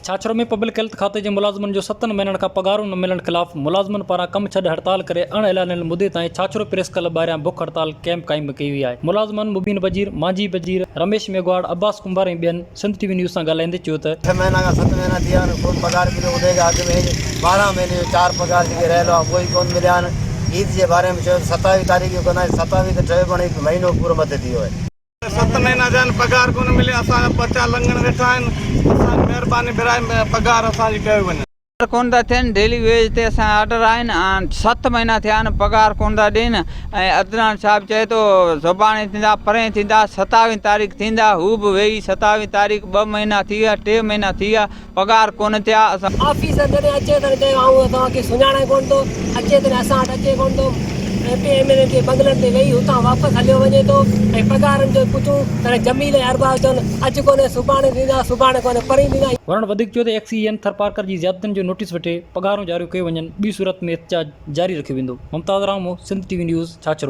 छाछरो में public health खाते जे मुलाज़िमनि जो 7 महीननि खां पघारूं न मिलण ख़िलाफ़ मुलाज़िमनि पारां कम छॾ हड़ताल करे अणएलानियल मुदे ताईं छाछरो प्रेस क्लब ॿाहिरियां बुख हड़ताल कैंप क़ाइम कई हुई आहे। मुलाज़िमनि मुबीन बजीर, मांझी बजीर, रमेश मेघवाड़, अब्बास कुंभार ऐं ॿियनि सिंध टीवी न्यूज़ सां ॻाल्हाईंदे चयो त 6 महीना का 7 महीना थी विया आहिनि, कोन पघार मिलियो। उनजे अॻु में 12 महीने जो 4 पघार जेके रहियल आहे उहे ई कोन मिलिया आहिनि। ईद जे बारे में चयो 27 तारीख़ जो कंदा, 27 त ठहे पण हिकु महीनो पूरो मथे थी वियो आहे। 7 महीना जा पघार कोन मिले, असांजा बचा लंघण वेठा आहिनि। असां महिरबानी घुराए पघार असांजी कयो वञे। कोन था थियनि, डेली वेज ते असां ऑर्डर आहिनि। 7 महीना थिया आहिनि, पघार कोन था ॾियनि। ऐं अदनान साहिबु चए थो सुभाणे थींदा, परे थींदा, 27 तारीख़ थींदा। हू बि वेही 27 तारीख़ 2 महीना थी विया, 3 महीना थी विया, पघार कोन थिया। असां ऑफिसर जॾहिं अचे त चयो आऊं असांखे सुञाणे कोन थो, अचे त असां वटि अचे कोन थो। एमएलए जे बंगलनि ते वेही हुतां वापसि हलियो वञे थो। ऐं पघारनि जो पुछूं त जमील अरबाब चवनि अॼु कोन्हे सुभाणे थींदा, सुभाणे कोन्हे परीं थींदा। वरण वधीक चयो त एक्सीएन थरपारकर जी ज़ियादतियुनि जो नोटिस वठे पघारूं जारी कयो वञनि, ॿी सूरत में एहतजाज जारी रखियो वेंदो। मुमताज़ रामो, सिंध टीवी न्यूज़, छाछरो।